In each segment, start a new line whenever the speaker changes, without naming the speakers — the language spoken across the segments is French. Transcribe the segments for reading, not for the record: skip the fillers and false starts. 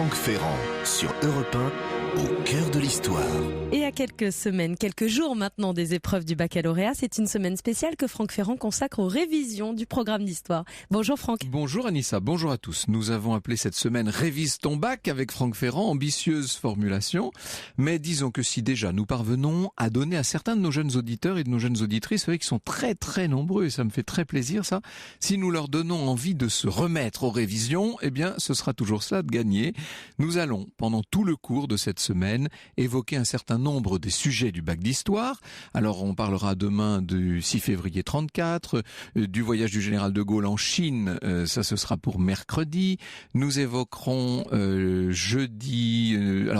Franck Ferrand sur Europe 1, au cœur de l'histoire.
Et à quelques semaines, quelques jours maintenant des épreuves du baccalauréat, c'est une semaine spéciale que Franck Ferrand consacre aux révisions du programme d'histoire. Bonjour Franck.
Bonjour Anissa, bonjour à tous. Nous avons appelé cette semaine Révise ton bac avec Franck Ferrand, ambitieuse formulation. Mais disons que si déjà nous parvenons à donner à certains de nos jeunes auditeurs et de nos jeunes auditrices, vous savez, qui sont très très nombreux et ça me fait très plaisir ça, si nous leur donnons envie de se remettre aux révisions, eh bien ce sera toujours cela de gagner. Nous allons, pendant tout le cours de cette semaine, évoquer un certain nombre des sujets du bac d'histoire. Alors on parlera demain du 6 février 34, du voyage du général de Gaulle en Chine, ça ce sera pour mercredi. Nous évoquerons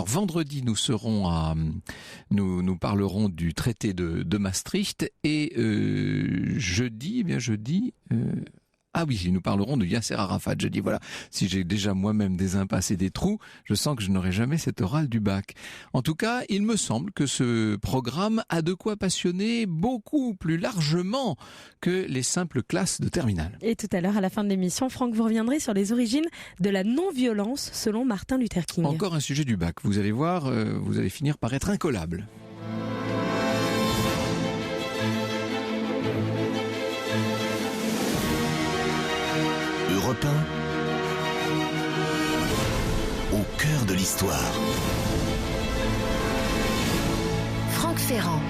vendredi nous parlerons du traité de Maastricht et jeudi nous parlerons de Yasser Arafat. Je dis voilà, si j'ai déjà moi-même des impasses et des trous, je sens que je n'aurai jamais cet oral du bac. En tout cas, il me semble que ce programme a de quoi passionner beaucoup plus largement que les simples classes de terminale.
Et tout à l'heure, à la fin de l'émission, Franck, vous reviendrez sur les origines de la non-violence selon Martin Luther King.
Encore un sujet du bac. Vous allez voir, vous allez finir par être incollable.
Europe 1, au cœur de l'histoire.
Franck Ferrand.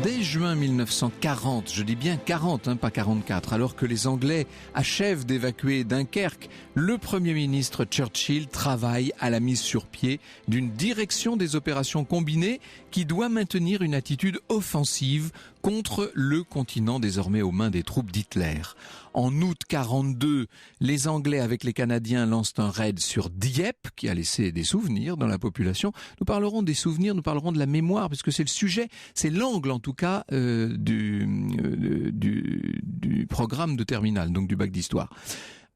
Dès juin 1940, je dis bien 40, pas 44, alors que les Anglais achèvent d'évacuer Dunkerque, le Premier ministre Churchill travaille à la mise sur pied d'une direction des opérations combinées qui doit maintenir une attitude offensive contre le continent désormais aux mains des troupes d'Hitler. En août 42, les Anglais avec les Canadiens lancent un raid sur Dieppe qui a laissé des souvenirs dans la population. Nous parlerons des souvenirs, nous parlerons de la mémoire puisque c'est le sujet, c'est l'angle en tout cas du programme de terminale, donc du bac d'histoire.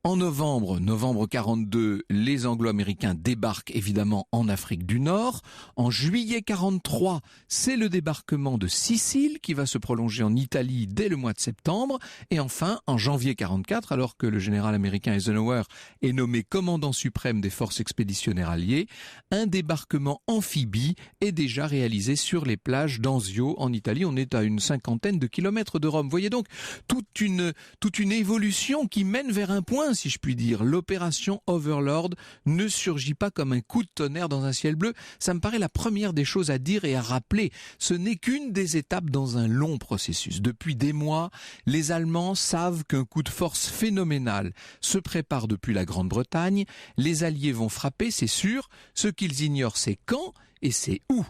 En novembre 42, les Anglo-Américains débarquent évidemment en Afrique du Nord. En juillet 43, c'est le débarquement de Sicile qui va se prolonger en Italie dès le mois de septembre. Et enfin, en janvier 44, alors que le général américain Eisenhower est nommé commandant suprême des forces expéditionnaires alliées, un débarquement amphibie est déjà réalisé sur les plages d'Anzio en Italie. On est à une 50aine de kilomètres de Rome. Vous voyez donc toute une évolution qui mène vers un point, si je puis dire. L'opération Overlord ne surgit pas comme un coup de tonnerre dans un ciel bleu. Ça me paraît la première des choses à dire et à rappeler. Ce n'est qu'une des étapes dans un long processus. Depuis des mois, les Allemands savent qu'un coup de force phénoménal se prépare depuis la Grande-Bretagne. Les Alliés vont frapper, c'est sûr. Ce qu'ils ignorent, c'est quand et c'est où.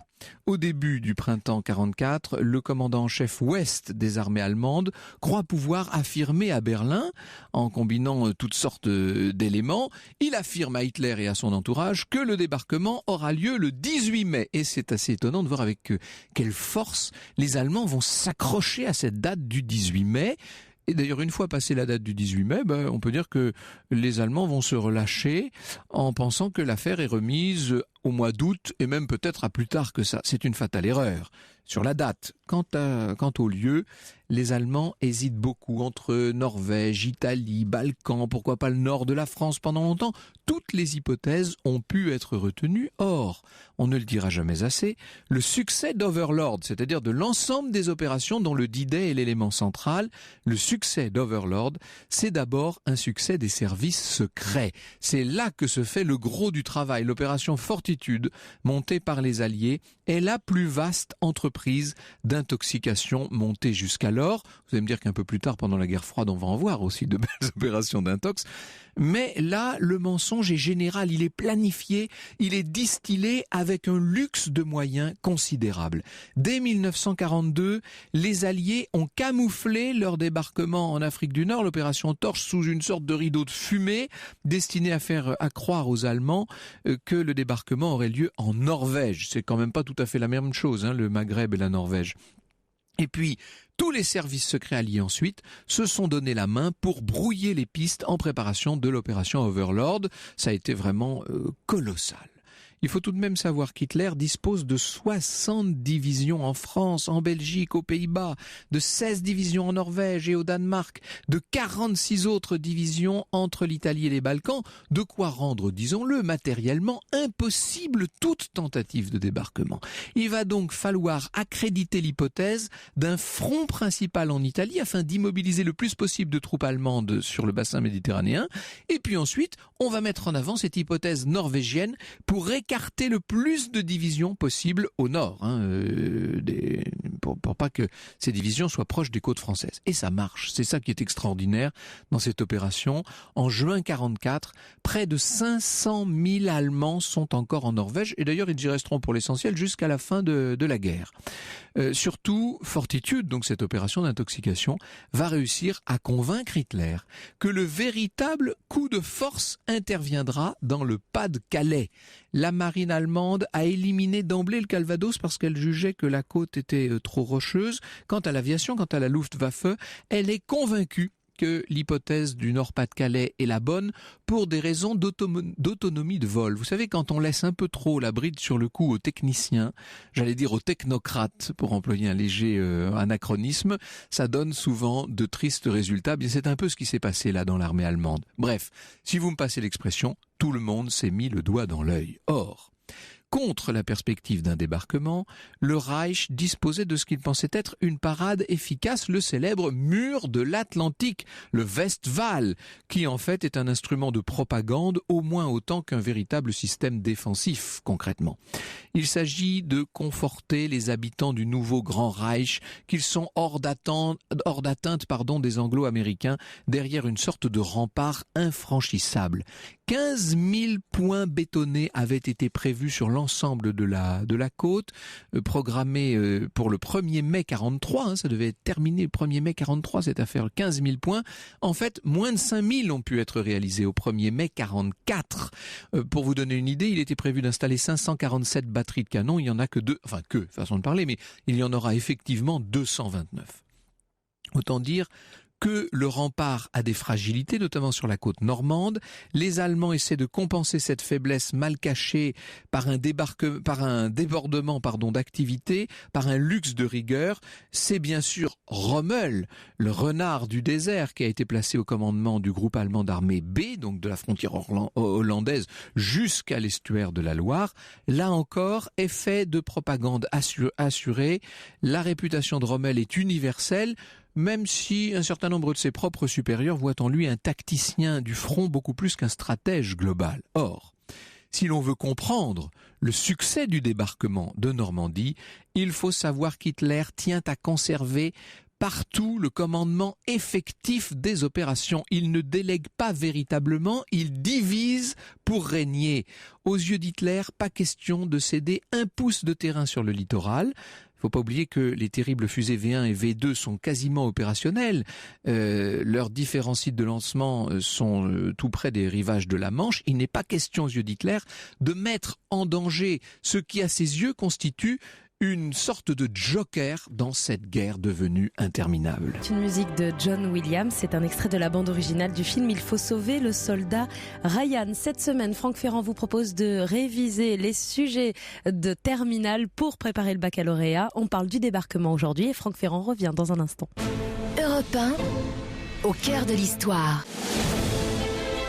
Au début du printemps 44, le commandant en chef ouest des armées allemandes croit pouvoir affirmer à Berlin, en combinant toutes sortes d'éléments, il affirme à Hitler et à son entourage que le débarquement aura lieu le 18 mai. Et c'est assez étonnant de voir avec quelle force les Allemands vont s'accrocher à cette date du 18 mai. Et d'ailleurs, une fois passée la date du 18 mai, on peut dire que les Allemands vont se relâcher en pensant que l'affaire est remise au mois d'août et même peut-être à plus tard que ça. C'est une fatale erreur sur la date. Quant au lieu, les Allemands hésitent beaucoup entre Norvège, Italie, Balkans, pourquoi pas le nord de la France pendant longtemps. Toutes les hypothèses ont pu être retenues. Or, on ne le dira jamais assez, le succès d'Overlord, c'est-à-dire de l'ensemble des opérations dont le D-Day est l'élément central, le succès d'Overlord, c'est d'abord un succès des services secrets. C'est là que se fait le gros du travail. L'opération Fortitude, montée par les Alliés, est la plus vaste entreprise d'intoxication montée jusqu'alors. Vous allez me dire qu'un peu plus tard, pendant la guerre froide, on va en voir aussi de belles opérations d'intox. Mais là, le mensonge est général, il est planifié, il est distillé avec un luxe de moyens considérable. Dès 1942, les Alliés ont camouflé leur débarquement en Afrique du Nord, l'opération Torche, sous une sorte de rideau de fumée, destiné à faire croire aux Allemands que le débarquement aurait lieu en Norvège. C'est quand même pas tout à fait la même chose, le Maghreb et la Norvège. Et puis, tous les services secrets alliés ensuite se sont donné la main pour brouiller les pistes en préparation de l'opération Overlord. Ça a été vraiment colossal. Il faut tout de même savoir qu'Hitler dispose de 60 divisions en France, en Belgique, aux Pays-Bas, de 16 divisions en Norvège et au Danemark, de 46 autres divisions entre l'Italie et les Balkans, de quoi rendre, disons-le, matériellement impossible toute tentative de débarquement. Il va donc falloir accréditer l'hypothèse d'un front principal en Italie afin d'immobiliser le plus possible de troupes allemandes sur le bassin méditerranéen. Et puis ensuite, on va mettre en avant cette hypothèse norvégienne pour écarter le plus de divisions possible au nord, pour pas que ces divisions soient proches des côtes françaises. Et ça marche, c'est ça qui est extraordinaire dans cette opération. En juin 1944, près de 500 000 Allemands sont encore en Norvège, et d'ailleurs ils y resteront pour l'essentiel jusqu'à la fin de la guerre. Surtout, Fortitude, donc cette opération d'intoxication, va réussir à convaincre Hitler que le véritable coup de force interviendra dans le Pas-de-Calais. La marine allemande a éliminé d'emblée le Calvados parce qu'elle jugeait que la côte était trop rocheuse. Quant à l'aviation, quant à la Luftwaffe, elle est convaincue que l'hypothèse du Nord-Pas-de-Calais est la bonne pour des raisons d'autonomie de vol. Vous savez, quand on laisse un peu trop la bride sur le cou aux techniciens, j'allais dire aux technocrates, pour employer un léger anachronisme, ça donne souvent de tristes résultats. Bien, c'est un peu ce qui s'est passé là dans l'armée allemande. Bref, si vous me passez l'expression, tout le monde s'est mis le doigt dans l'œil. Or, contre la perspective d'un débarquement, le Reich disposait de ce qu'il pensait être une parade efficace, le célèbre mur de l'Atlantique, le Westwall, qui en fait est un instrument de propagande au moins autant qu'un véritable système défensif, concrètement. Il s'agit de conforter les habitants du nouveau Grand Reich, qu'ils sont hors d'atteinte des Anglo-Américains, derrière une sorte de rempart infranchissable. 15 000 points bétonnés avaient été prévus sur l'ensemble de la côte, programmés pour le 1er mai 43, ça devait être terminé le 1er mai 43, cette affaire, 15 000 points. En fait, moins de 5 000 ont pu être réalisés au 1er mai 44. Pour vous donner une idée, il était prévu d'installer 547 batteries de canons, il n'y en a que façon de parler, mais il y en aura effectivement 229. Autant dire que le rempart a des fragilités, notamment sur la côte normande. Les Allemands essaient de compenser cette faiblesse mal cachée par un débordement d'activité, par un luxe de rigueur. C'est bien sûr Rommel, le renard du désert, qui a été placé au commandement du groupe allemand d'armée B, donc de la frontière hollandaise jusqu'à l'estuaire de la Loire. Là encore, effet de propagande assuré. La réputation de Rommel est universelle, même si un certain nombre de ses propres supérieurs voient en lui un tacticien du front beaucoup plus qu'un stratège global. Or, si l'on veut comprendre le succès du débarquement de Normandie, il faut savoir qu'Hitler tient à conserver partout le commandement effectif des opérations. Il ne délègue pas véritablement, il divise pour régner. Aux yeux d'Hitler, pas question de céder un pouce de terrain sur le littoral. Il ne faut pas oublier que les terribles fusées V1 et V2 sont quasiment opérationnelles. Leurs différents sites de lancement sont tout près des rivages de la Manche. Il n'est pas question aux yeux d'Hitler de mettre en danger ce qui à ses yeux constitue une sorte de joker dans cette guerre devenue interminable.
C'est une musique de John Williams, c'est un extrait de la bande originale du film Il faut sauver le soldat Ryan. Cette semaine, Franck Ferrand vous propose de réviser les sujets de terminale pour préparer le baccalauréat. On parle du débarquement aujourd'hui et Franck Ferrand revient dans un instant.
Europe 1, au cœur de l'histoire.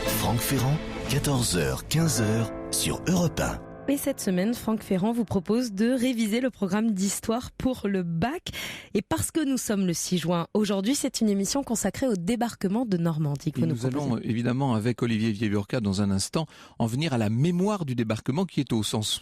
Franck Ferrand, 14h, 15h sur Europe 1.
Et cette semaine, Franck Ferrand vous propose de réviser le programme d'histoire pour le bac. Et parce que nous sommes le 6 juin, aujourd'hui, c'est une émission consacrée au débarquement de Normandie que vous nous proposez.
Nous allons évidemment, avec Olivier Vieillorca, dans un instant, en venir à la mémoire du débarquement qui est au sens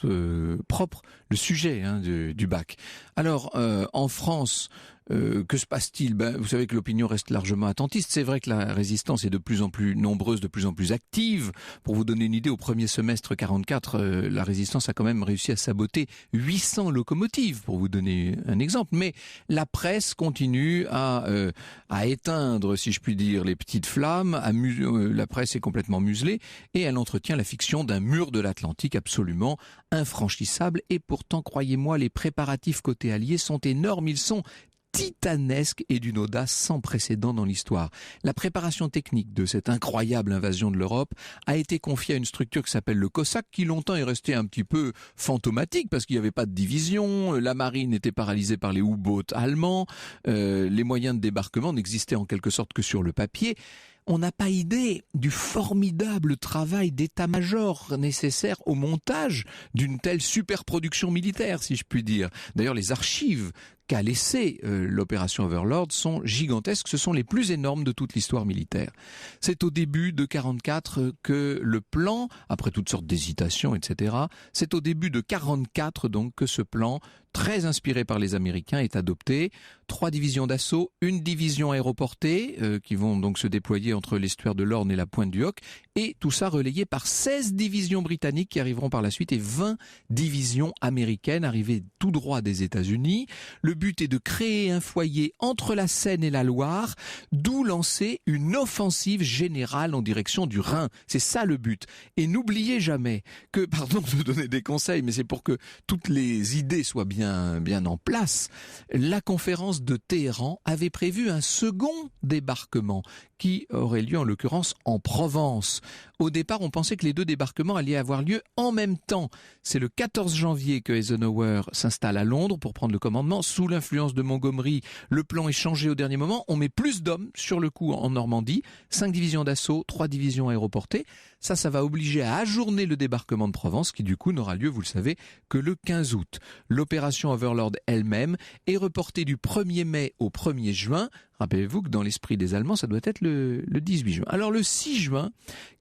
propre le sujet du bac. Alors, en France, que se passe-t-il ? Vous savez que l'opinion reste largement attentiste. C'est vrai que la résistance est de plus en plus nombreuse, de plus en plus active. Pour vous donner une idée, au premier semestre 44, la résistance a quand même réussi à saboter 800 locomotives, pour vous donner un exemple. Mais la presse continue à éteindre, si je puis dire, les petites flammes. La presse est complètement muselée et elle entretient la fiction d'un mur de l'Atlantique absolument infranchissable. Et pourtant, croyez-moi, les préparatifs côté allié sont énormes. Ils sont titanesque et d'une audace sans précédent dans l'histoire. La préparation technique de cette incroyable invasion de l'Europe a été confiée à une structure qui s'appelle le Cossack, qui longtemps est restée un petit peu fantomatique parce qu'il n'y avait pas de division, la marine était paralysée par les U-boats allemands, les moyens de débarquement n'existaient en quelque sorte que sur le papier. On n'a pas idée du formidable travail d'état-major nécessaire au montage d'une telle superproduction militaire, si je puis dire. D'ailleurs, les archives qu'a laissé l'opération Overlord sont gigantesques, ce sont les plus énormes de toute l'histoire militaire. C'est au début de 1944 que le plan, après toutes sortes d'hésitations, etc., c'est au début de 1944 donc que ce plan, très inspiré par les Américains, est adopté. 3 divisions d'assaut, une division aéroportée, qui vont donc se déployer entre l'estuaire de l'Orne et la pointe du Hoc, et tout ça relayé par 16 divisions britanniques qui arriveront par la suite et 20 divisions américaines arrivées tout droit des États-Unis. Le but est de créer un foyer entre la Seine et la Loire, d'où lancer une offensive générale en direction du Rhin. C'est ça le but. Et n'oubliez jamais que, pardon de donner des conseils, mais c'est pour que toutes les idées soient bien en place, la conférence de Téhéran avait prévu un second débarquement qui aurait lieu en l'occurrence en Provence. Au départ, on pensait que les 2 débarquements allaient avoir lieu en même temps. C'est le 14 janvier que Eisenhower s'installe à Londres pour prendre le commandement. Sous l'influence de Montgomery, le plan est changé au dernier moment. On met plus d'hommes sur le coup en Normandie. 5 divisions d'assaut, 3 divisions aéroportées. Ça va obliger à ajourner le débarquement de Provence qui du coup n'aura lieu, vous le savez, que le 15 août. L'opération Overlord elle-même est reportée du 1er mai au 1er juin. Rappelez-vous que dans l'esprit des Allemands, ça doit être le 18 juin. Alors le 6 juin,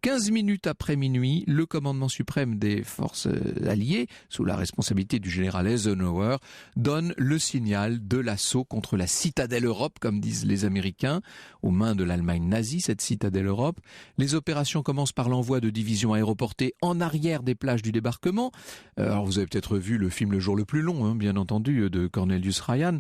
15 minutes après minuit, le commandement suprême des forces alliées, sous la responsabilité du général Eisenhower, donne le signal de l'assaut contre la citadelle Europe, comme disent les Américains, aux mains de l'Allemagne nazie, cette citadelle Europe. Les opérations commencent par l'envoi de divisions aéroportées en arrière des plages du débarquement. Alors vous avez peut-être vu le film Le jour le plus long, bien entendu, de Cornelius Ryan.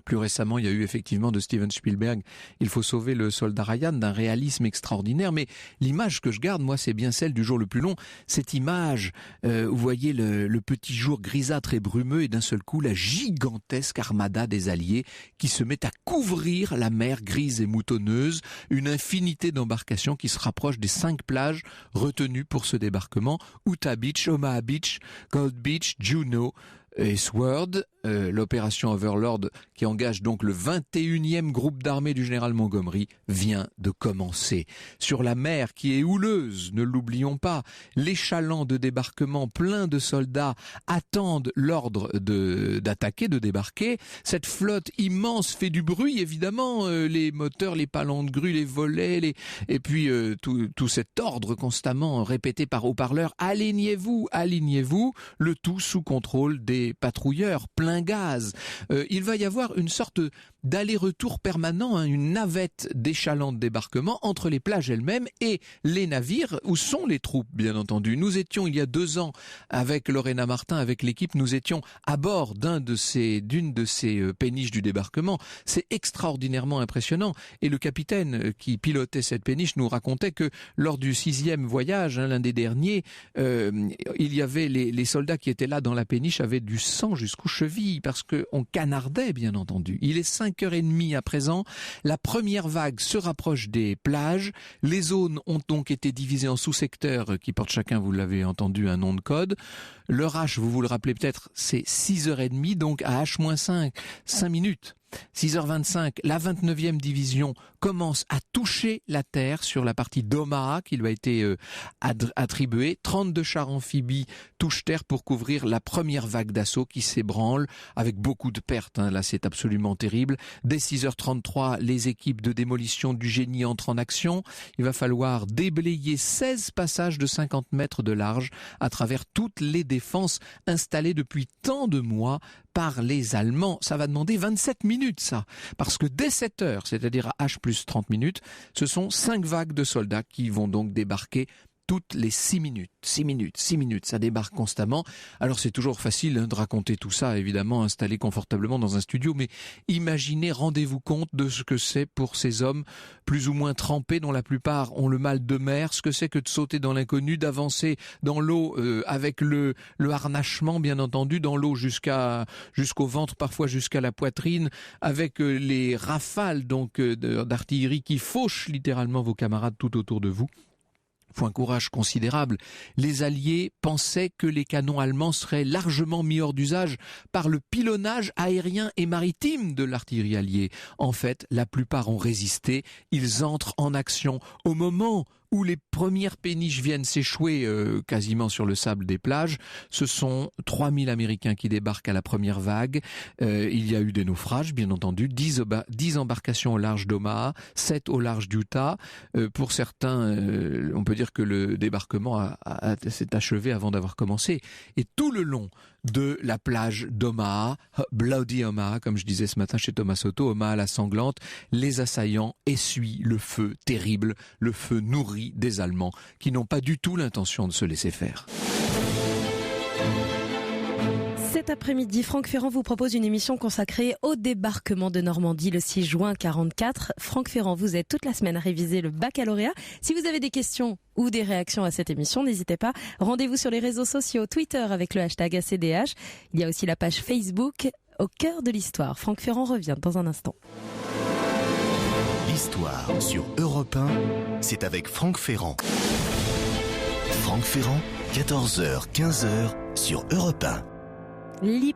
Plus récemment, il y a eu effectivement de Steven Spielberg, Il faut sauver le soldat Ryan, d'un réalisme extraordinaire. Mais l'image que je garde, moi, c'est bien celle du jour le plus long. Cette image, vous voyez le petit jour grisâtre et brumeux et d'un seul coup, la gigantesque armada des Alliés qui se met à couvrir la mer grise et moutonneuse. Une infinité d'embarcations qui se rapprochent des 5 plages retenues pour ce débarquement. Utah Beach, Omaha Beach, Gold Beach, Juneau et Sword. L'opération Overlord, qui engage donc le 21e groupe d'armée du général Montgomery, vient de commencer. Sur la mer qui est houleuse, ne l'oublions pas, les chalands de débarquement pleins de soldats attendent l'ordre d'attaquer, de débarquer. Cette flotte immense fait du bruit, évidemment, les moteurs, les palans de grue, les volets, et puis tout cet ordre constamment répété par haut-parleurs. Alignez-vous, alignez-vous, le tout sous contrôle des patrouilleurs plein gaz. Il va y avoir une sorte d'aller-retour permanent, une navette des chalands de débarquement entre les plages elles-mêmes et les navires où sont les troupes, bien entendu. Nous étions il y a 2 ans avec Lorena Martin, avec l'équipe, nous étions à bord d'une de ces péniches du débarquement. C'est extraordinairement impressionnant. Et le capitaine qui pilotait cette péniche nous racontait que lors du 6e voyage, l'un des derniers, il y avait les soldats qui étaient là dans la péniche avaient du sang jusqu'aux chevilles parce qu'on canardait, bien entendu. Il est 5h30 à présent. La première vague se rapproche des plages. Les zones ont donc été divisées en sous-secteurs qui portent chacun, vous l'avez entendu, un nom de code. Leur H, vous le rappelez peut-être, c'est 6h30, donc à H-5, 5 minutes. 6h25, la 29e division commence à toucher la terre sur la partie d'Omaha qui lui a été attribuée. 32 chars amphibies touchent terre pour couvrir la première vague d'assaut qui s'ébranle avec beaucoup de pertes. Là, c'est absolument terrible. Dès 6h33, les équipes de démolition du génie entrent en action. Il va falloir déblayer 16 passages de 50 mètres de large à travers toutes les défenses installées depuis tant de mois par les Allemands. Ça va demander 27 minutes, ça. Parce que dès 7 heures, c'est-à-dire à H plus 30 minutes, ce sont 5 vagues de soldats qui vont donc débarquer toutes les 6 minutes. 6 minutes, ça débarque constamment. Alors c'est toujours facile de raconter tout ça, évidemment, installé confortablement dans un studio, mais imaginez, rendez-vous compte de ce que c'est pour ces hommes plus ou moins trempés, dont la plupart ont le mal de mer, ce que c'est que de sauter dans l'inconnu, d'avancer dans l'eau avec le harnachement, bien entendu, dans l'eau jusqu'au ventre, parfois jusqu'à la poitrine, avec les rafales donc d'artillerie qui fauchent littéralement vos camarades tout autour de vous. Faut un courage considérable. Les Alliés pensaient que les canons allemands seraient largement mis hors d'usage par le pilonnage aérien et maritime de l'artillerie alliée. En fait, la plupart ont résisté. Ils entrent en action au moment où les premières péniches viennent s'échouer quasiment sur le sable des plages. Ce sont 3000 Américains qui débarquent à la première vague. Il y a eu des naufrages, bien entendu, 10 embarcations au large d'Omaha, 7 au large d'Utah. Pour certains, on peut dire que le débarquement s'est achevé avant d'avoir commencé. Et tout le long de la plage d'Omaha, Bloody Omaha, comme je disais ce matin chez Thomas Soto, Omaha la sanglante, les assaillants essuient le feu terrible, le feu nourri des Allemands, qui n'ont pas du tout l'intention de se laisser faire.
Cet après-midi, Franck Ferrand vous propose une émission consacrée au débarquement de Normandie le 6 juin 1944. Franck Ferrand, vous êtes toute la semaine à réviser le baccalauréat. Si vous avez des questions ou des réactions à cette émission, n'hésitez pas. Rendez-vous sur les réseaux sociaux, Twitter avec le hashtag ACDH. Il y a aussi la page Facebook Au cœur de l'histoire. Franck Ferrand revient dans un instant.
L'histoire sur Europe 1, c'est avec Franck Ferrand. Franck Ferrand, 14h, 15h sur Europe 1.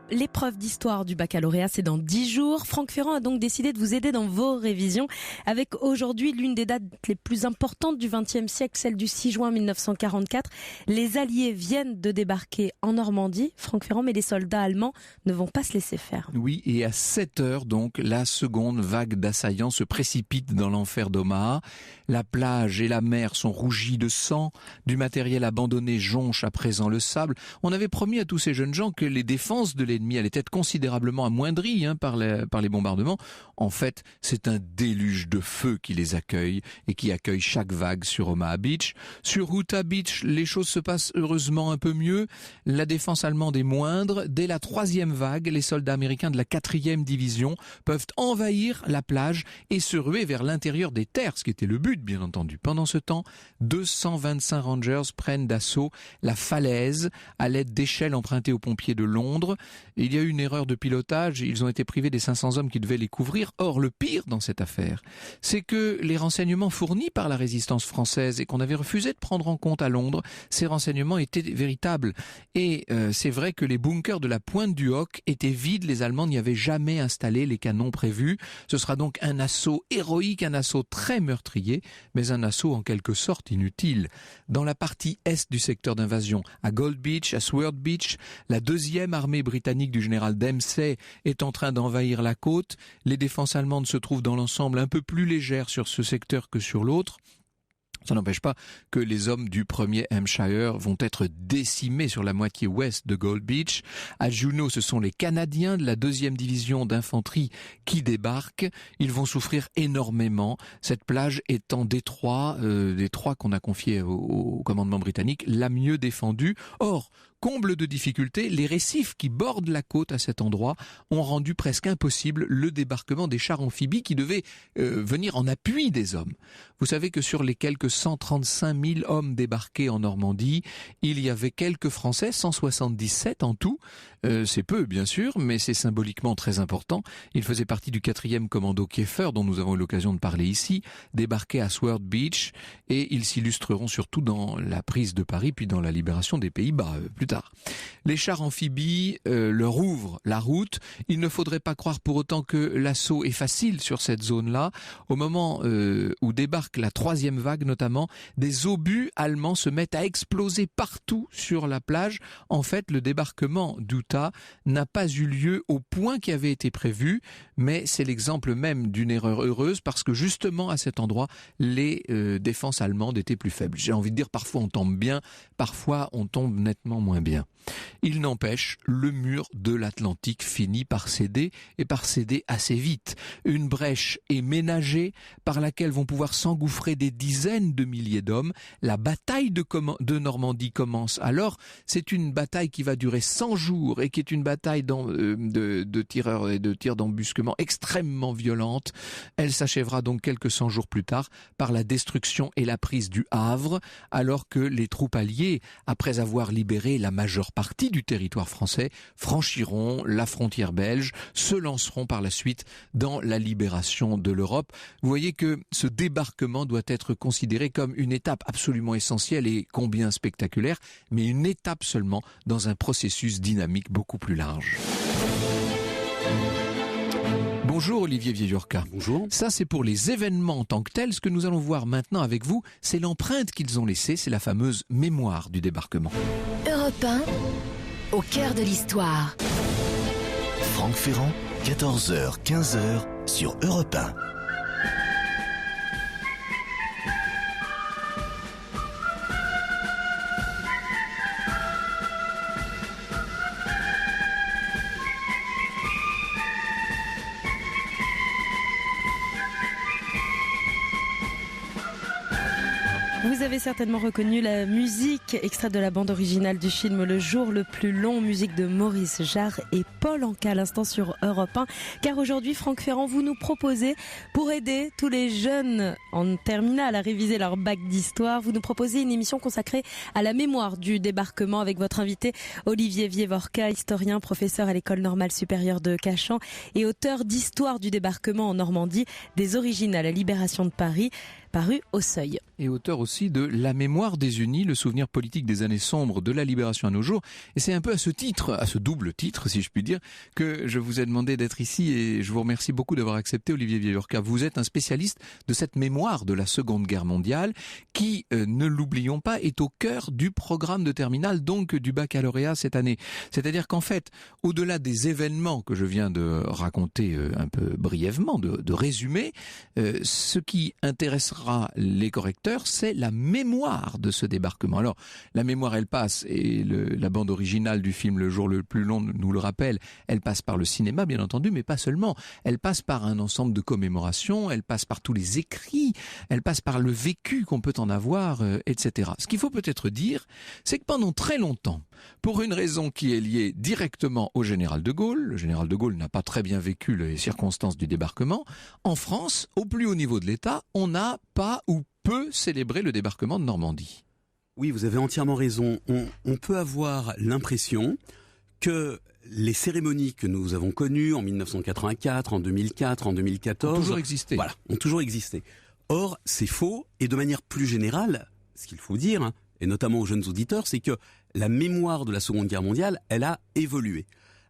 L'épreuve d'histoire du baccalauréat, c'est dans 10 jours. Franck Ferrand a donc décidé de vous aider dans vos révisions avec aujourd'hui l'une des dates les plus importantes du XXe siècle, celle du 6 juin 1944. Les Alliés viennent de débarquer en Normandie, Franck Ferrand, mais les soldats allemands ne vont pas se laisser faire.
Oui, et à 7 heures, donc, la seconde vague d'assaillants se précipite dans l'enfer d'Omaha. La plage et la mer sont rougies de sang. Du matériel abandonné jonche à présent le sable. On avait promis à tous ces jeunes gens que les défenses de l'ennemi allait être considérablement amoindrie par les bombardements. En fait, c'est un déluge de feu qui les accueille et qui accueille chaque vague sur Omaha Beach. Sur Utah Beach, les choses se passent heureusement un peu mieux. La défense allemande est moindre. Dès la 3e vague, les soldats américains de la 4e division peuvent envahir la plage et se ruer vers l'intérieur des terres, ce qui était le but, bien entendu. Pendant ce temps, 225 Rangers prennent d'assaut la falaise à l'aide d'échelles empruntées aux pompiers de Londres. Il y a eu une erreur de pilotage, ils ont été privés des 500 hommes qui devaient les couvrir. Or, le pire dans cette affaire, c'est que les renseignements fournis par la résistance française et qu'on avait refusé de prendre en compte à Londres, ces renseignements étaient véritables. Et c'est vrai que les bunkers de la pointe du Hoc étaient vides, les Allemands n'y avaient jamais installé les canons prévus. Ce sera donc un assaut héroïque, un assaut très meurtrier, mais un assaut en quelque sorte inutile. Dans la partie est du secteur d'invasion, à Gold Beach, à Sword Beach, la 2e armée britannique du général Dempsey est en train d'envahir la côte. Les défenses allemandes se trouvent dans l'ensemble un peu plus légères sur ce secteur que sur l'autre. Ça n'empêche pas que les hommes du 1er Hampshire vont être décimés sur la moitié ouest de Gold Beach. À Juneau, ce sont les Canadiens de la 2e division d'infanterie qui débarquent. Ils vont souffrir énormément. Cette plage étant des trois qu'on a confiés au commandement britannique, la mieux défendue. Or, comble de difficulté, les récifs qui bordent la côte à cet endroit ont rendu presque impossible le débarquement des chars amphibies qui devaient venir en appui des hommes. Vous savez que sur les quelques 135 000 hommes débarqués en Normandie, il y avait quelques Français, 177 en tout. C'est peu, bien sûr, mais c'est symboliquement très important. Ils faisaient partie du 4e commando Kieffer, dont nous avons eu l'occasion de parler ici, débarqués à Sword Beach, et ils s'illustreront surtout dans la prise de Paris, puis dans la libération des Pays-Bas, plus tard. Les chars amphibies leur ouvrent la route. Il ne faudrait pas croire pour autant que l'assaut est facile sur cette zone-là. Au moment où débarque la 3e vague notamment, des obus allemands se mettent à exploser partout sur la plage. En fait, le débarquement d'Utah n'a pas eu lieu au point qui avait été prévu, mais c'est l'exemple même d'une erreur heureuse parce que justement à cet endroit, les défenses allemandes étaient plus faibles. J'ai envie de dire parfois on tombe bien, parfois on tombe nettement moins bien. Il n'empêche, le mur de l'Atlantique l'Atlantique finit par céder et par céder assez vite. Une brèche est ménagée par laquelle vont pouvoir s'engouffrer des dizaines de milliers d'hommes. La bataille de Normandie commence alors. C'est une bataille qui va durer 100 jours et qui est une bataille de tireurs et de tirs d'embusquement extrêmement violente. Elle s'achèvera donc quelques 100 jours plus tard par la destruction et la prise du Havre, alors que les troupes alliées, après avoir libéré la majeure partie du territoire français, franchiront la frontière belge, se lanceront par la suite dans la libération de l'Europe. Vous voyez que ce débarquement doit être considéré comme une étape absolument essentielle et combien spectaculaire, mais une étape seulement dans un processus dynamique beaucoup plus large. Bonjour Olivier Vieillorca.
Bonjour.
Ça c'est pour les événements en tant que tels. Ce que nous allons voir maintenant avec vous, c'est l'empreinte qu'ils ont laissée, c'est la fameuse mémoire du débarquement.
Europe 1, au cœur de l'histoire.
Franck Ferrand, 14h, 15h sur Europe 1.
Vous avez certainement reconnu la musique extraite de la bande originale du film Le jour le plus long, musique de Maurice Jarre et Paul Anka à l'instant sur Europe 1. Car aujourd'hui, Franck Ferrand, vous nous proposez, pour aider tous les jeunes en terminale à réviser leur bac d'histoire, vous nous proposez une émission consacrée à la mémoire du débarquement avec votre invité Olivier Vieillorca, historien, professeur à l'École normale supérieure de Cachan et auteur d'Histoire du débarquement en Normandie, des origines à la libération de Paris, paru au Seuil.
Et auteur aussi de La mémoire des Unis, le souvenir politique des années sombres de la libération à nos jours. Et c'est un peu à ce titre, à ce double titre, si je puis dire, que je vous ai demandé d'être ici et je vous remercie beaucoup d'avoir accepté, Olivier Vieillorca. Vous êtes un spécialiste de cette mémoire de la Seconde Guerre mondiale qui, ne l'oublions pas, est au cœur du programme de terminale, donc du baccalauréat cette année. C'est-à-dire qu'en fait, au-delà des événements que je viens de raconter un peu brièvement, de résumer, ce qui intéressera les correcteurs, c'est la mémoire de ce débarquement. Alors, la mémoire, elle passe, et la bande originale du film Le jour le plus long nous le rappelle, elle passe par le cinéma, bien entendu, mais pas seulement. Elle passe par un ensemble de commémorations, elle passe par tous les écrits, elle passe par le vécu qu'on peut en avoir, etc. Ce qu'il faut peut-être dire, c'est que pendant très longtemps, pour une raison qui est liée directement au général de Gaulle, le général de Gaulle n'a pas très bien vécu les circonstances du débarquement, en France, au plus haut niveau de l'État, on n'a pas ou peu célébré le débarquement de Normandie.
Oui, vous avez entièrement raison. On peut avoir l'impression que les cérémonies que nous avons connues en 1984, en 2004, en 2014...
ont toujours existé.
Voilà, ont toujours existé. Or, c'est faux, et de manière plus générale, ce qu'il faut dire, et notamment aux jeunes auditeurs, c'est que la mémoire de la Seconde Guerre mondiale, elle a évolué.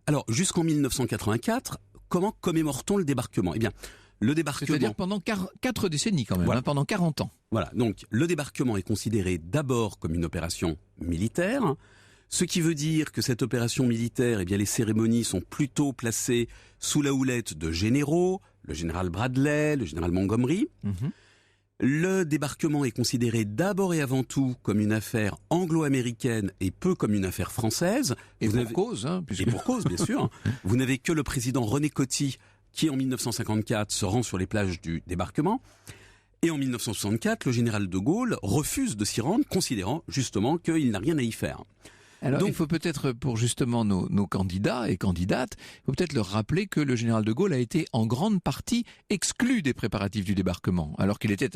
Alors, jusqu'en 1984, comment commémore-t-on le débarquement ? Eh bien, le débarquement...
C'est-à-dire pendant 4 décennies quand même,
voilà.
Pendant 40 ans.
Voilà, donc le débarquement est considéré d'abord comme une opération militaire, ce qui veut dire que cette opération militaire, eh bien, les cérémonies sont plutôt placées sous la houlette de généraux, le général Bradley, le général Montgomery. Le débarquement est considéré d'abord et avant tout comme une affaire anglo-américaine et peu comme une affaire française.
Et pour cause,
Et pour cause, bien sûr. Vous n'avez que le président René Coty qui, en 1954, se rend sur les plages du débarquement. Et en 1964, le général de Gaulle refuse de s'y rendre, considérant justement qu'il n'a rien à y faire.
Alors,
donc,
il faut peut-être, pour justement nos candidats et candidates, il faut peut-être leur rappeler que le général de Gaulle a été en grande partie exclu des préparatifs du débarquement, alors qu'il était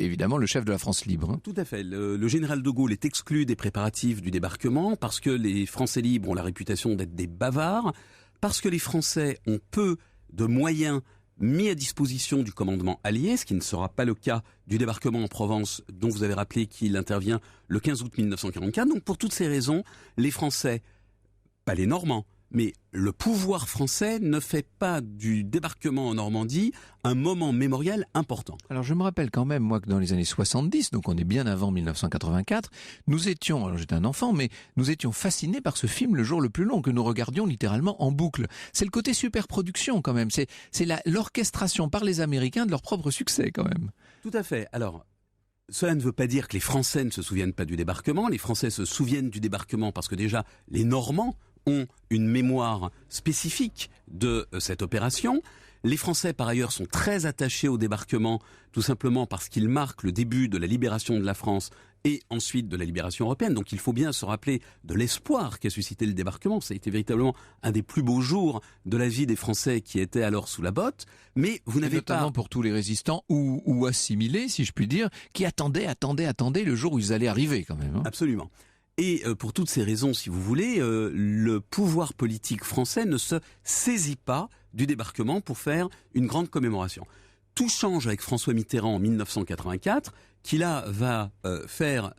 évidemment le chef de la France libre.
Tout à fait. Le général de Gaulle est exclu des préparatifs du débarquement parce que les Français libres ont la réputation d'être des bavards, parce que les Français ont peu de moyens mis à disposition du commandement allié, ce qui ne sera pas le cas du débarquement en Provence, dont vous avez rappelé qu'il intervient le 15 août 1944. Donc pour toutes ces raisons, les Français, pas les Normands, mais le pouvoir français ne fait pas du débarquement en Normandie un moment mémorial important.
Alors je me rappelle quand même, moi, que dans les années 70, donc on est bien avant 1984, nous étions, alors j'étais un enfant, mais nous étions fascinés par ce film Le jour le plus long, que nous regardions littéralement en boucle. C'est le côté superproduction quand même, c'est l'orchestration par les Américains de leur propre succès quand même.
Tout à fait. Alors, cela ne veut pas dire que les Français ne se souviennent pas du débarquement. Les Français se souviennent du débarquement parce que déjà, les Normands ont une mémoire spécifique de cette opération. Les Français, par ailleurs, sont très attachés au débarquement, tout simplement parce qu'il marque le début de la libération de la France et ensuite de la libération européenne. Donc il faut bien se rappeler de l'espoir qu'a suscité le débarquement. Ça a été véritablement un des plus beaux jours de la vie des Français qui étaient alors sous la botte. Mais vous n'avez pas...
Notamment pour tous les résistants ou assimilés, si je puis dire, qui attendaient le jour où ils allaient arriver quand même.
Absolument. Et pour toutes ces raisons, si vous voulez, le pouvoir politique français ne se saisit pas du débarquement pour faire une grande commémoration. Tout change avec François Mitterrand en 1984, qui là va faire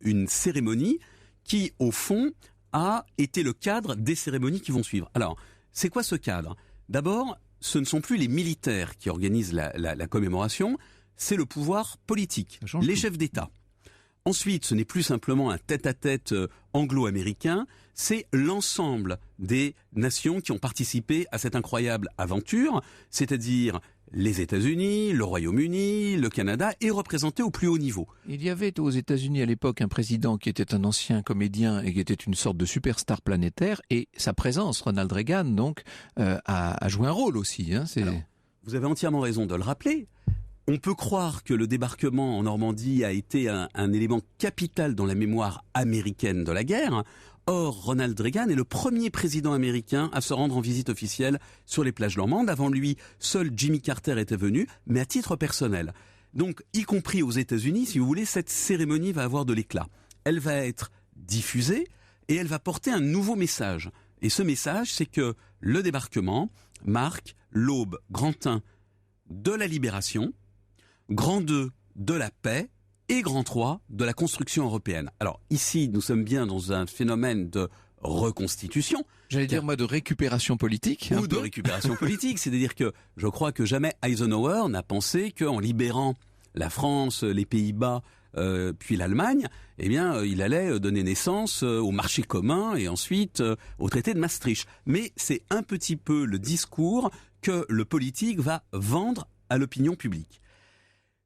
une cérémonie qui, au fond, a été le cadre des cérémonies qui vont suivre. Alors, c'est quoi ce cadre ? D'abord, ce ne sont plus les militaires qui organisent la commémoration, c'est le pouvoir politique, les chefs d'État. Ensuite, ce n'est plus simplement un tête-à-tête anglo-américain, c'est l'ensemble des nations qui ont participé à cette incroyable aventure, c'est-à-dire les États-Unis, le Royaume-Uni, le Canada, et représentés au plus haut niveau.
Il y avait aux États-Unis à l'époque un président qui était un ancien comédien et qui était une sorte de superstar planétaire, et sa présence, Ronald Reagan, donc, a joué un rôle aussi.
Alors, vous avez entièrement raison de le rappeler. On peut croire que le débarquement en Normandie a été un élément capital dans la mémoire américaine de la guerre. Or, Ronald Reagan est le premier président américain à se rendre en visite officielle sur les plages normandes. Avant lui, seul Jimmy Carter était venu, mais à titre personnel. Donc, y compris aux États-Unis, si vous voulez, cette cérémonie va avoir de l'éclat. Elle va être diffusée et elle va porter un nouveau message. Et ce message, c'est que le débarquement marque l'aube grand 1 de la libération, grand 2 de la paix et grand 3 de la construction européenne. Alors ici, nous sommes bien dans un phénomène de reconstitution.
J'allais dire, moi, de récupération politique.
Ou de récupération politique, c'est-à-dire que je crois que jamais Eisenhower n'a pensé qu'en libérant la France, les Pays-Bas, puis l'Allemagne, eh bien, il allait donner naissance au marché commun et ensuite au traité de Maastricht. Mais c'est un petit peu le discours que le politique va vendre à l'opinion publique.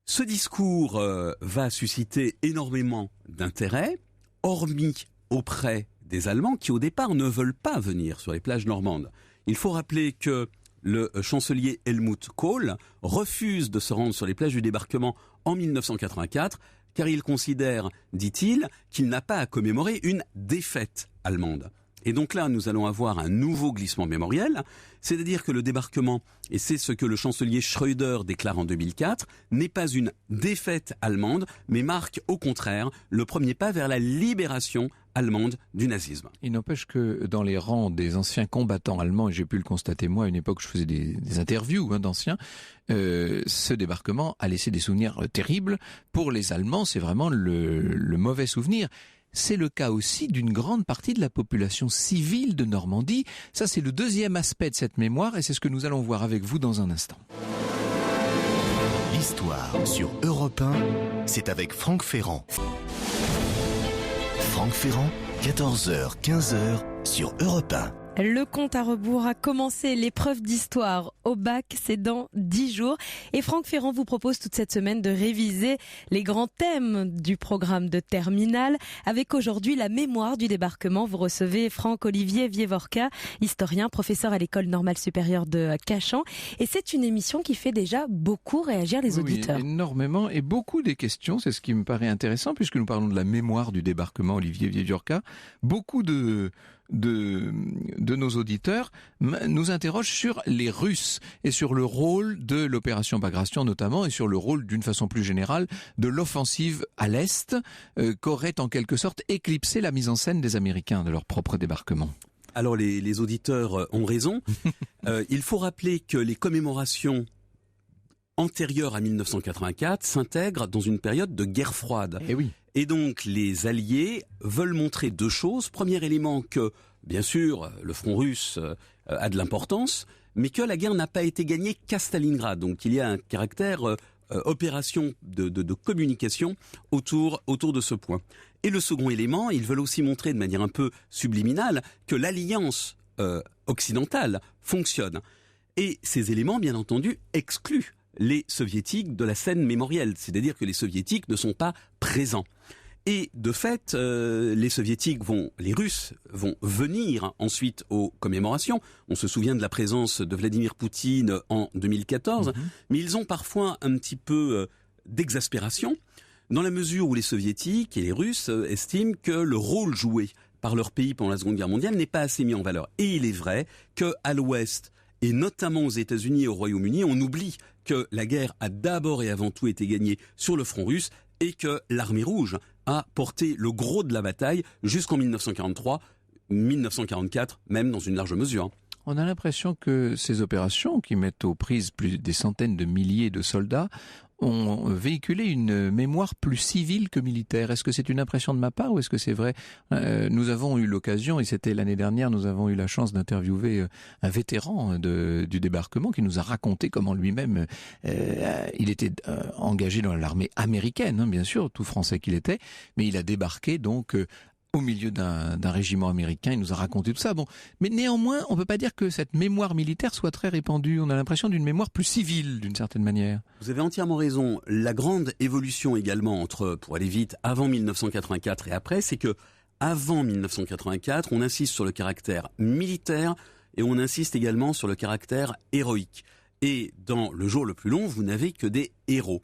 Ce discours va susciter énormément d'intérêt, hormis auprès des Allemands qui au départ ne veulent pas venir sur les plages normandes. Il faut rappeler que le chancelier Helmut Kohl refuse de se rendre sur les plages du débarquement en 1984 car il considère, dit-il, qu'il n'a pas à commémorer une défaite allemande. Et donc là, nous allons avoir un nouveau glissement mémoriel, c'est-à-dire que le débarquement, et c'est ce que le chancelier Schröder déclare en 2004, n'est pas une défaite allemande, mais marque au contraire le premier pas vers la libération allemande du nazisme.
Il n'empêche que dans les rangs des anciens combattants allemands, et j'ai pu le constater moi, à une époque je faisais des interviews d'anciens, ce débarquement a laissé des souvenirs terribles. Pour les Allemands, c'est vraiment le mauvais souvenir. C'est le cas aussi d'une grande partie de la population civile de Normandie. Ça, c'est le deuxième aspect de cette mémoire et c'est ce que nous allons voir avec vous dans un instant.
L'histoire sur Europe 1, c'est avec Franck Ferrand. Franck Ferrand, 14h, 15h sur Europe 1.
Le compte à rebours a commencé, l'épreuve d'histoire au bac, c'est dans 10 jours. Et Franck Ferrand vous propose toute cette semaine de réviser les grands thèmes du programme de terminale avec aujourd'hui la mémoire du débarquement. Vous recevez Franck-Olivier Vievorka, historien, professeur à l'école normale supérieure de Cachan. Et c'est une émission qui fait déjà beaucoup réagir les auditeurs.
Oui, énormément et beaucoup des questions, c'est ce qui me paraît intéressant puisque nous parlons de la mémoire du débarquement, Olivier Vievorka. Beaucoup de nos auditeurs nous interrogent sur les Russes et sur le rôle de l'opération Bagration notamment et sur le rôle d'une façon plus générale de l'offensive à l'Est qu'aurait en quelque sorte éclipsé la mise en scène des Américains de leur propre débarquement.
Alors les auditeurs ont raison. Il faut rappeler que les commémorations antérieures à 1984 s'intègrent dans une période de guerre froide.
Eh oui.
Et donc, les Alliés veulent montrer deux choses. Premier élément que, bien sûr, le front russe a de l'importance, mais que la guerre n'a pas été gagnée qu'à Stalingrad. Donc, il y a un caractère opération de communication autour de ce point. Et le second élément, ils veulent aussi montrer de manière un peu subliminale que l'alliance occidentale fonctionne. Et ces éléments, bien entendu, excluent les soviétiques de la scène mémorielle, c'est-à-dire que les soviétiques ne sont pas présents. Et de fait, les Russes vont venir ensuite aux commémorations. On se souvient de la présence de Vladimir Poutine en 2014, mais ils ont parfois un petit peu d'exaspération, dans la mesure où les Soviétiques et les Russes estiment que le rôle joué par leur pays pendant la Seconde Guerre mondiale n'est pas assez mis en valeur. Et il est vrai qu'à l'Ouest, et notamment aux États-Unis et au Royaume-Uni, on oublie que la guerre a d'abord et avant tout été gagnée sur le front russe et que l'armée rouge a porté le gros de la bataille jusqu'en 1943, 1944, même dans une large mesure.
On a l'impression que ces opérations, qui mettent aux prises plus des centaines de milliers de soldats, ont véhiculé une mémoire plus civile que militaire. Est-ce que c'est une impression de ma part ou est-ce que c'est vrai? Nous avons eu l'occasion, et c'était l'année dernière, nous avons eu la chance d'interviewer un vétéran du débarquement qui nous a raconté comment lui-même, il était engagé dans l'armée américaine, hein, bien sûr, tout français qu'il était, mais il a débarqué donc au milieu d'un régiment américain. Il nous a raconté tout ça. Bon, mais néanmoins, on peut pas dire que cette mémoire militaire soit très répandue. On a l'impression d'une mémoire plus civile, d'une certaine manière.
Vous avez entièrement raison. La grande évolution également entre, pour aller vite, avant 1984 et après, c'est que avant 1984, on insiste sur le caractère militaire et on insiste également sur le caractère héroïque. Et dans Le jour le plus long, vous n'avez que des héros.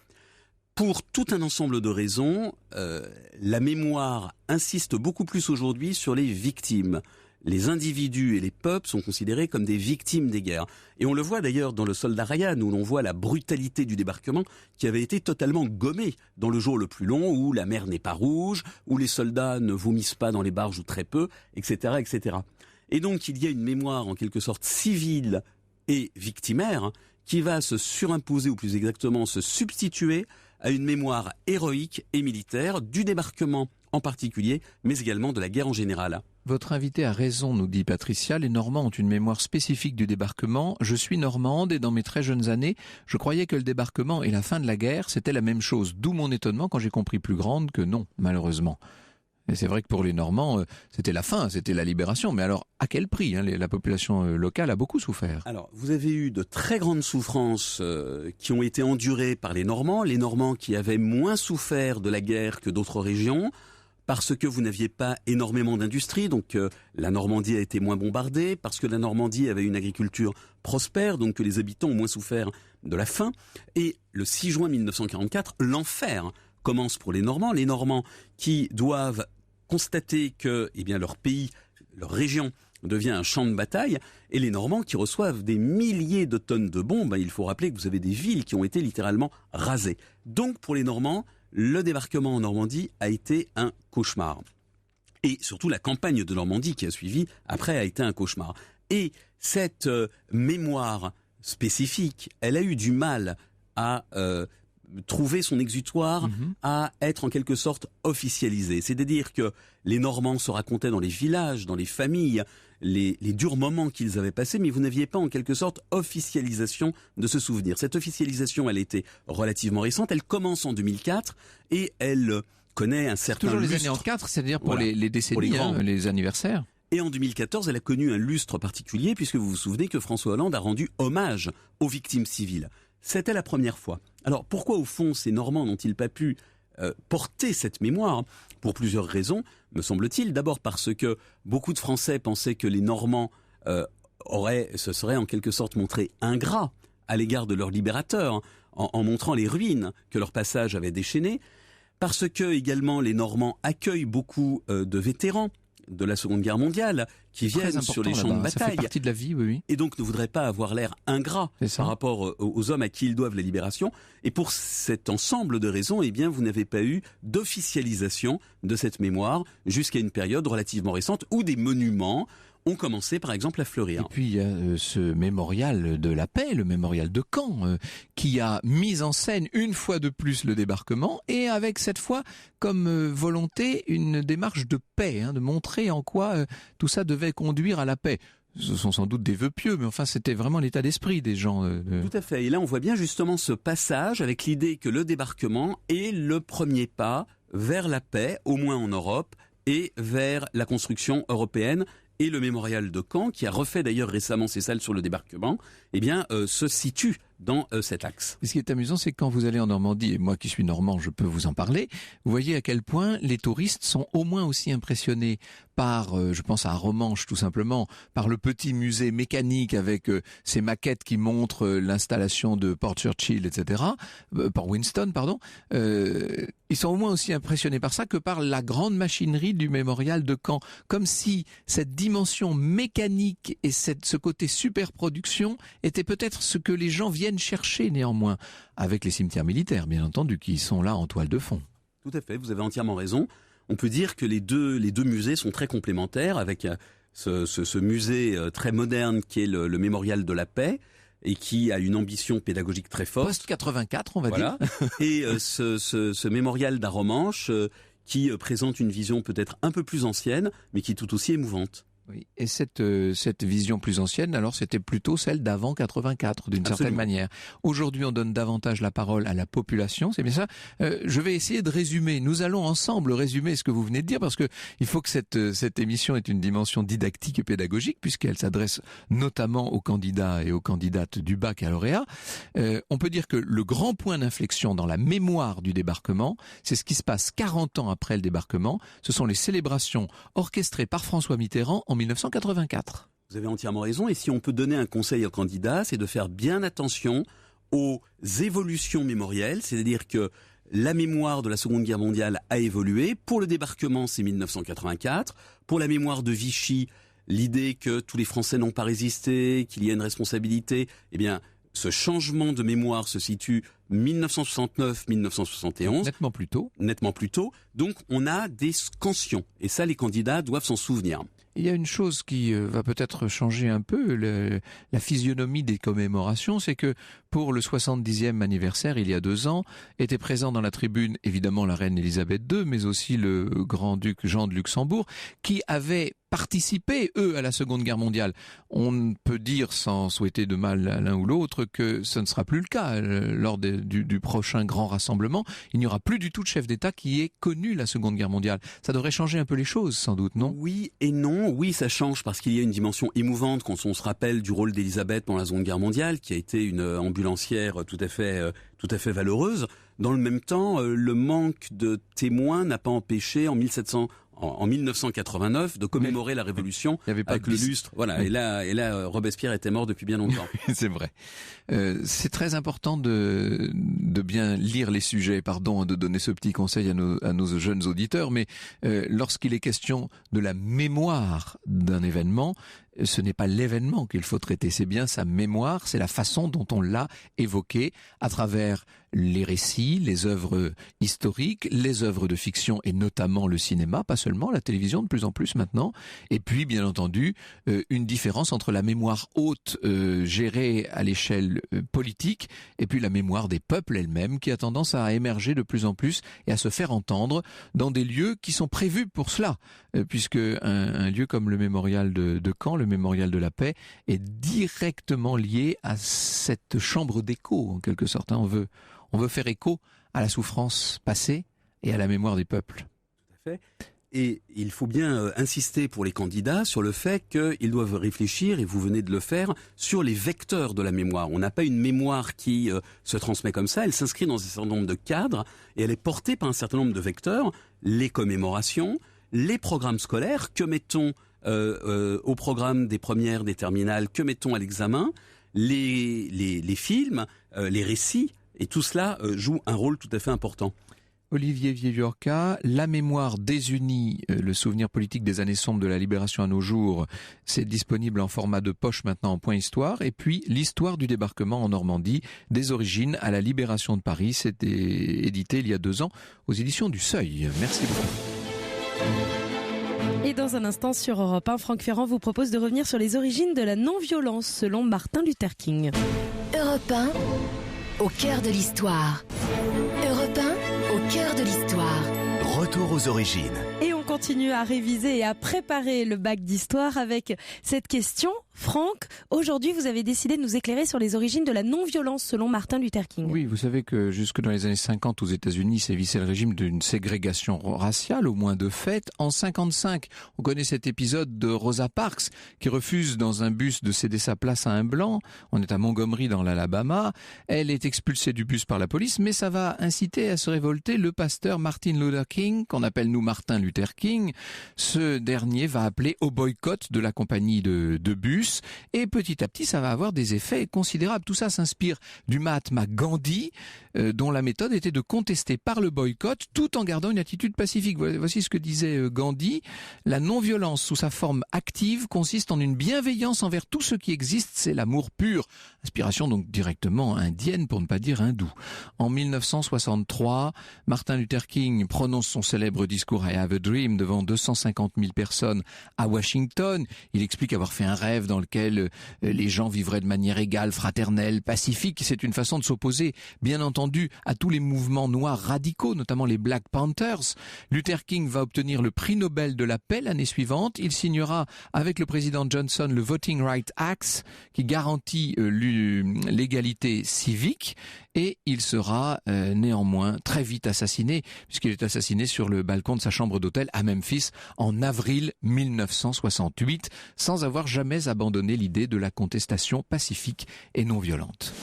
Pour tout un ensemble de raisons, la mémoire insiste beaucoup plus aujourd'hui sur les victimes. Les individus et les peuples sont considérés comme des victimes des guerres. Et on le voit d'ailleurs dans Le soldat Ryan, où l'on voit la brutalité du débarquement qui avait été totalement gommée dans Le jour le plus long, où la mer n'est pas rouge, où les soldats ne vomissent pas dans les barges ou très peu, etc., etc. Et donc il y a une mémoire en quelque sorte civile et victimaire qui va se surimposer, ou plus exactement se substituer à une mémoire héroïque et militaire du débarquement en particulier, mais également de la guerre en général.
Votre invité a raison, nous dit Patricia. Les Normands ont une mémoire spécifique du débarquement. Je suis normande et dans mes très jeunes années, je croyais que le débarquement et la fin de la guerre, c'était la même chose. D'où mon étonnement quand j'ai compris plus grande que non, malheureusement. Et c'est vrai que pour les Normands, c'était la fin, c'était la libération. Mais alors, à quel prix, hein? La population locale a beaucoup souffert.
Alors, vous avez eu de très grandes souffrances qui ont été endurées par les Normands qui avaient moins souffert de la guerre que d'autres régions, parce que vous n'aviez pas énormément d'industrie, donc la Normandie a été moins bombardée, parce que la Normandie avait une agriculture prospère, donc que les habitants ont moins souffert de la faim. Et le 6 juin 1944, l'enfer commence pour les Normands qui doivent constater que leur pays, leur région devient un champ de bataille, et les Normands qui reçoivent des milliers de tonnes de bombes. Il faut rappeler que vous avez des villes qui ont été littéralement rasées. Donc pour les Normands, le débarquement en Normandie a été un cauchemar. Et surtout la campagne de Normandie qui a suivi après a été un cauchemar. Et cette mémoire spécifique, elle a eu du mal à trouver son exutoire, à être en quelque sorte officialisée. C'est-à-dire que les Normands se racontaient dans les villages, dans les familles, les durs moments qu'ils avaient passés, mais vous n'aviez pas en quelque sorte officialisation de ce souvenir. Cette officialisation, elle était relativement récente, elle commence en 2004 et elle connaît un certain
toujours
lustre.
Les années en 4, c'est-à-dire pour les décennies, pour les anniversaires.
Et en 2014, elle a connu un lustre particulier, puisque vous vous souvenez que François Hollande a rendu hommage aux victimes civiles. C'était la première fois. Alors pourquoi au fond ces Normands n'ont-ils pas pu porter cette mémoire? Pour plusieurs raisons, me semble-t-il. D'abord parce que beaucoup de Français pensaient que les Normands se seraient en quelque sorte montrés ingrats à l'égard de leur libérateur, en montrant les ruines que leur passage avait déchaînées. Parce que également les Normands accueillent beaucoup de vétérans de la Seconde Guerre mondiale qui viennent sur les champs de bataille.
Ça fait partie de la vie, oui.
Et donc ne voudraient pas avoir l'air ingrat par rapport aux hommes à qui ils doivent la libération. Et pour cet ensemble de raisons, eh bien, vous n'avez pas eu d'officialisation de cette mémoire jusqu'à une période relativement récente où des monuments ont commencé par exemple à fleurir.
Et puis il y a ce mémorial de la paix, le mémorial de Caen, qui a mis en scène une fois de plus le débarquement et avec cette fois comme volonté une démarche de paix, de montrer en quoi tout ça devait conduire à la paix. Ce sont sans doute des vœux pieux, mais enfin c'était vraiment l'état d'esprit des gens.
Tout à fait. Et là on voit bien justement ce passage avec l'idée que le débarquement est le premier pas vers la paix, au moins en Europe, et vers la construction européenne. Et le mémorial de Caen, qui a refait d'ailleurs récemment ses salles sur le débarquement, se situe dans cet axe.
Et ce qui est amusant, c'est que quand vous allez en Normandie, et moi qui suis normand, je peux vous en parler, vous voyez à quel point les touristes sont au moins aussi impressionnés par, je pense à Romanche tout simplement, par le petit musée mécanique avec ces maquettes qui montrent l'installation de Port Churchill, etc., Port Winston, pardon. Ils sont au moins aussi impressionnés par ça que par la grande machinerie du mémorial de Caen. Comme si cette dimension mécanique et ce côté superproduction était peut-être ce que les gens viennent chercher néanmoins, avec les cimetières militaires, bien entendu, qui sont là en toile de fond.
Tout à fait, vous avez entièrement raison. On peut dire que les deux musées sont très complémentaires, avec ce musée très moderne qui est le mémorial de la paix, et qui a une ambition pédagogique très forte.
Post-84, on va dire.
Et ce mémorial d'Arromanches qui présente une vision peut-être un peu plus ancienne, mais qui est tout aussi émouvante.
Oui. Et cette vision plus ancienne, alors c'était plutôt celle d'avant 84, d'une certaine manière. Aujourd'hui, on donne davantage la parole à la population, c'est bien ça. Je vais essayer de résumer. Nous allons ensemble résumer ce que vous venez de dire, parce que il faut que cette émission ait une dimension didactique et pédagogique, puisqu'elle s'adresse notamment aux candidats et aux candidates du baccalauréat. On peut dire que le grand point d'inflexion dans la mémoire du débarquement, c'est ce qui se passe 40 ans après le débarquement. Ce sont les célébrations orchestrées par François Mitterrand en 1984.
Vous avez entièrement raison, et si on peut donner un conseil aux candidats, c'est de faire bien attention aux évolutions mémorielles, c'est-à-dire que la mémoire de la Seconde Guerre mondiale a évolué. Pour le débarquement, c'est 1984. Pour la mémoire de Vichy, l'idée que tous les Français n'ont pas résisté, qu'il y a une responsabilité, eh bien, ce changement de mémoire se situe 1969-1971.
Nettement plus tôt.
Nettement plus tôt. Donc, on a des scansions. Et ça, les candidats doivent s'en souvenir.
Il y a une chose qui va peut-être changer un peu la physionomie des commémorations, c'est que pour le 70e anniversaire, il y a 2 ans, était présent dans la tribune évidemment la reine Elisabeth II, mais aussi le grand-duc Jean de Luxembourg, qui avaient participé, eux, à la Seconde Guerre mondiale. On peut dire, sans souhaiter de mal à l'un ou l'autre, que ce ne sera plus le cas lors du prochain grand rassemblement. Il n'y aura plus du tout de chef d'État qui ait connu la Seconde Guerre mondiale. Ça devrait changer un peu les choses, sans doute, non ?
Oui et non. Oui, ça change parce qu'il y a une dimension émouvante quand on se rappelle du rôle d'Elisabeth pendant la Seconde Guerre mondiale, qui a été une ambulancière tout à fait valeureuse. Dans le même temps, le manque de témoins n'a pas empêché en 1989 de commémorer la Révolution avec le lustre. Voilà. Oui. Et là, Robespierre était mort depuis bien longtemps.
C'est vrai. C'est très important de bien lire les sujets. Pardon de donner ce petit conseil à nos jeunes auditeurs, mais lorsqu'il est question de la mémoire d'un événement, ce n'est pas l'événement qu'il faut traiter, c'est bien sa mémoire, c'est la façon dont on l'a évoqué à travers les récits, les œuvres historiques, les œuvres de fiction et notamment le cinéma, pas seulement, la télévision de plus en plus maintenant, et puis bien entendu une différence entre la mémoire haute gérée à l'échelle politique et puis la mémoire des peuples elle-même qui a tendance à émerger de plus en plus et à se faire entendre dans des lieux qui sont prévus pour cela, puisque un lieu comme le mémorial de Caen, le mémorial de la paix, est directement lié à cette chambre d'écho en quelque sorte. On veut faire écho à la souffrance passée et à la mémoire des peuples.
Tout à fait. Et il faut bien insister pour les candidats sur le fait qu'ils doivent réfléchir, et vous venez de le faire, sur les vecteurs de la mémoire. On n'a pas une mémoire qui se transmet comme ça, elle s'inscrit dans un certain nombre de cadres et elle est portée par un certain nombre de vecteurs, les commémorations, les programmes scolaires, que mettons au programme des premières, des terminales, que mettons à l'examen, les films, les récits, et tout cela joue un rôle tout à fait important.
Olivier Vieillorca, La mémoire désunie, le souvenir politique des années sombres de la libération à nos jours, c'est disponible en format de poche maintenant en point histoire. Et puis l'histoire du débarquement en Normandie, des origines à la libération de Paris, c'était édité il y a 2 ans aux éditions du Seuil. Merci beaucoup.
Et dans un instant sur Europe 1, Franck Ferrand vous propose de revenir sur les origines de la non-violence selon Martin Luther King.
Europe 1, au cœur de l'histoire. Europe 1, au cœur de l'histoire.
Retour aux origines.
Et on continue à réviser et à préparer le bac d'histoire avec cette question. Franck, aujourd'hui vous avez décidé de nous éclairer sur les origines de la non-violence selon Martin Luther King.
Oui, vous savez que jusque dans les années 50 aux États-Unis sévissait le régime d'une ségrégation raciale, au moins de fait. En 55, on connaît cet épisode de Rosa Parks qui refuse dans un bus de céder sa place à un blanc. On est à Montgomery dans l'Alabama. Elle est expulsée du bus par la police, mais ça va inciter à se révolter le pasteur Martin Luther King, qu'on appelle nous Martin Luther King. Ce dernier va appeler au boycott de la compagnie de bus. Et petit à petit, ça va avoir des effets considérables. Tout ça s'inspire du Mahatma Gandhi, dont la méthode était de contester par le boycott tout en gardant une attitude pacifique. Voici ce que disait Gandhi. La non-violence sous sa forme active consiste en une bienveillance envers tout ce qui existe, c'est l'amour pur. Inspiration donc directement indienne, pour ne pas dire hindoue. En 1963, Martin Luther King prononce son célèbre discours I Have a Dream devant 250 000 personnes à Washington. Il explique avoir fait un rêve dans lequel les gens vivraient de manière égale, fraternelle, pacifique. C'est une façon de s'opposer, bien entendu, à tous les mouvements noirs radicaux, notamment les Black Panthers. Luther King va obtenir le prix Nobel de la paix l'année suivante. Il signera avec le président Johnson le Voting Rights Act qui garantit l'égalité civique, et il sera néanmoins très vite assassiné, puisqu'il est assassiné sur le balcon de sa chambre d'hôtel à Memphis en avril 1968, sans avoir jamais abandonné l'idée de la contestation pacifique et non violente.